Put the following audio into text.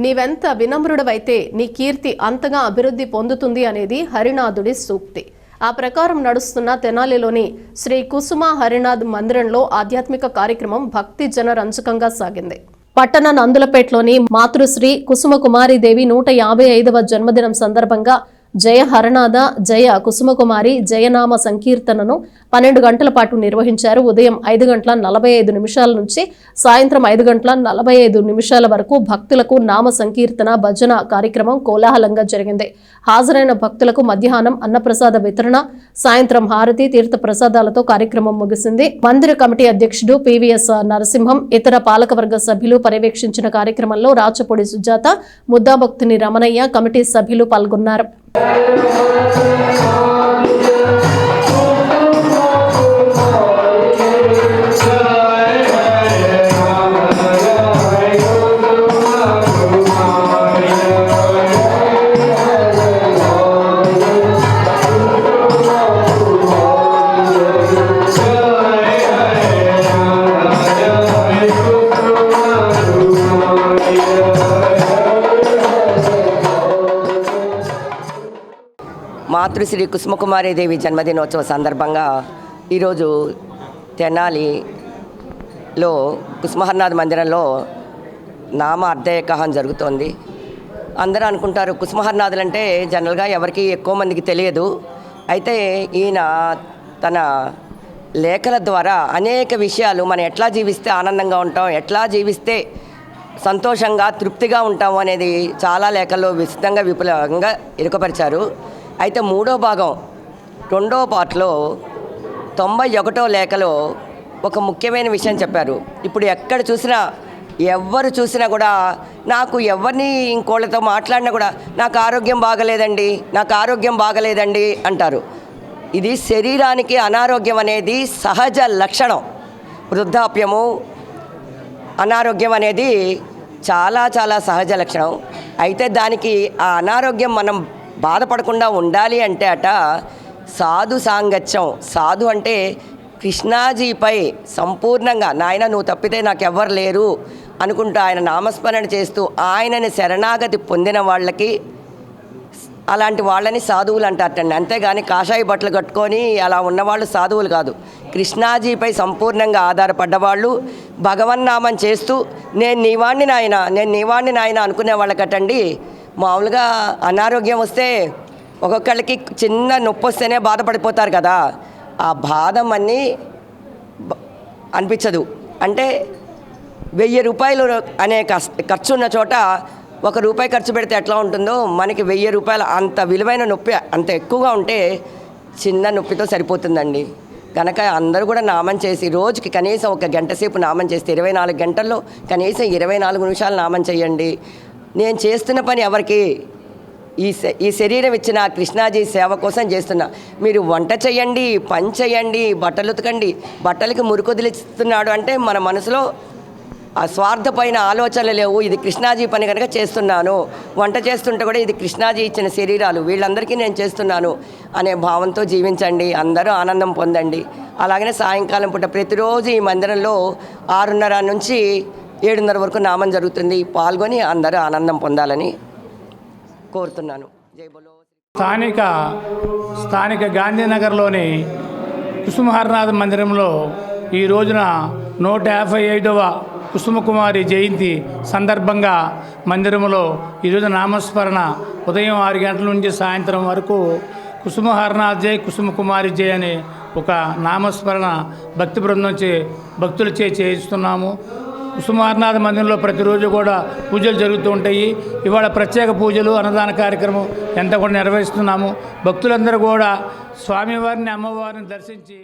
నీవెంత వినమ్రుడవైతే నీ కీర్తి అంతగా అభివృద్ధి పొందుతుంది అనేది హరినాథుడి సూక్తి. ఆ ప్రకారం నడుస్తున్న తెనాలిలోని శ్రీ కుసుమ హరినాథ్ మందిరంలో ఆధ్యాత్మిక కార్యక్రమం భక్తి జనరంజకంగా సాగింది. పట్టణ నందులపేటలోని మాతృశ్రీ కుసుమ కుమారీదేవి 155వ జన్మదినం సందర్భంగా జయ హరనాథ జయ కుసుమకుమారి జయనామ సంకీర్తనను 12 గంటల పాటు నిర్వహించారు. ఉదయం 5:45 నుంచి సాయంత్రం 5:45 వరకు భక్తులకు నామ సంకీర్తన భజన కార్యక్రమం కోలాహలంగా జరిగింది. హాజరైన భక్తులకు మధ్యాహ్నం అన్నప్రసాద వితరణ, సాయంత్రం హారతి తీర్థ ప్రసాదాలతో కార్యక్రమం ముగిసింది. మందిర కమిటీ అధ్యక్షుడు పివిఎస్ నరసింహం, ఇతర పాలకవర్గ సభ్యులు పర్యవేక్షించిన కార్యక్రమంలో రాచపూడి సుజాత, ముద్దాభక్తుని రమణయ్య, కమిటీ సభ్యులు పాల్గొన్నారు. మాతృశ్రీ కుసుమకుమారీదేవి జన్మదినోత్సవ సందర్భంగా ఈరోజు తెనాలిలో కుసుమహర్నాథ్ మందిరంలో నామ అర్ధయకహం జరుగుతోంది. అందరూ అనుకుంటారు కుసుమహర్నాథులు అంటే జనరల్గా ఎవరికి ఎక్కువ మందికి తెలియదు. అయితే ఈయన తన లేఖల ద్వారా అనేక విషయాలు మనం ఎట్లా జీవిస్తే ఆనందంగా ఉంటాం, ఎట్లా జీవిస్తే సంతోషంగా తృప్తిగా ఉంటాము అనేది చాలా లేఖల్లో విస్తృతంగా విపులంగా ఇరుకపరిచారు. అయితే 3వ భాగం 2వ పార్ట్లో 91వ లేఖలో ఒక ముఖ్యమైన విషయం చెప్పారు. ఇప్పుడు ఎక్కడ చూసినా ఎవరు చూసినా కూడా నాకు ఎవరిని ఇంకోళ్ళతో మాట్లాడినా కూడా నాకు ఆరోగ్యం బాగలేదండి అంటారు. ఇది శరీరానికి అనారోగ్యం అనేది సహజ లక్షణం. వృద్ధాప్యము, అనారోగ్యం అనేది చాలా చాలా సహజ లక్షణం. అయితే దానికి ఆ అనారోగ్యం మనం బాధపడకుండా ఉండాలి అంటే సాధు సాంగత్యం. సాధు అంటే కృష్ణాజీపై సంపూర్ణంగా నాయన నువ్వు తప్పితే నాకెవ్వరు లేరు అనుకుంటూ ఆయన నామస్మరణ చేస్తూ ఆయనని శరణాగతి పొందిన వాళ్ళకి, అలాంటి వాళ్ళని సాధువులు అంటారటండి. అంతేగాని కాషాయ బట్టలు కట్టుకొని అలా ఉన్నవాళ్ళు సాధువులు కాదు. కృష్ణాజీపై సంపూర్ణంగా ఆధారపడ్డవాళ్ళు భగవన్నామం చేస్తూ నేను నీవాణ్ణి నాయన అనుకునే వాళ్ళకటండి. మామూలుగా అనారోగ్యం వస్తే ఒక్కొక్కళ్ళకి చిన్న నొప్పి వస్తేనే బాధపడిపోతారు కదా, ఆ బాధమన్నీ అనిపించదు. అంటే 1000 రూపాయలు అనే ఖర్చు ఉన్న చోట 1 రూపాయి ఖర్చు పెడితే ఎట్లా ఉంటుందో మనకి 1000 రూపాయలు అంత విలువైన నొప్పి అంత ఎక్కువగా ఉంటే చిన్న నొప్పితో సరిపోతుందండి. కనుక అందరూ కూడా నామం చేసి రోజుకి కనీసం 1 గంట సేపు నామం చేస్తే 24 గంటల్లో కనీసం 24 నిమిషాలు నామం చేయండి. నేను చేస్తున్న పని ఎవరికి? ఈ శరీరం ఇచ్చిన కృష్ణాజీ సేవ కోసం చేస్తున్నా. మీరు వంట చేయండి, పని చేయండి, బట్టలు ఉతకండి. బట్టలకి మురికొదిలిస్తున్నాడు అంటే మన మనసులో ఆ స్వార్థపైన ఆలోచనలు లేవు. ఇది కృష్ణాజీ పని కనుక చేస్తున్నాను. వంట చేస్తుంటే కూడా ఇది కృష్ణాజీ ఇచ్చిన శరీరాలు, వీళ్ళందరికీ నేను చేస్తున్నాను అనే భావంతో జీవించండి. అందరూ ఆనందం పొందండి. అలాగనే సాయంకాలం పూట ప్రతిరోజు ఈ మందిరంలో 6:30 నుంచి 7:30 వరకు నామం జరుగుతుంది. పాల్గొని అందరూ ఆనందం పొందాలని కోరుతున్నాను. జై బోలో. స్థానిక గాంధీనగర్లోని కుసుమహర్నాథ్ మందిరంలో ఈ రోజున 155వ కుసుమకుమారి జయంతి సందర్భంగా మందిరంలో ఈరోజు నామస్మరణ ఉదయం 6 గంటల నుంచి సాయంత్రం వరకు కుసుమహర్నాథ్ జై కుసుమకుమారి జై అనే ఒక నామస్మరణ భక్తి బృందం భక్తులచే చేయిస్తున్నాము. కుసుమహర్నాథ్ మందిరంలో ప్రతిరోజు కూడా పూజలు జరుగుతూ ఉంటాయి. ఇవాళ ప్రత్యేక పూజలు, అన్నదాన కార్యక్రమం ఎంత కూడా నిర్వహిస్తున్నాము. భక్తులందరూ కూడా స్వామివారిని, అమ్మవారిని దర్శించి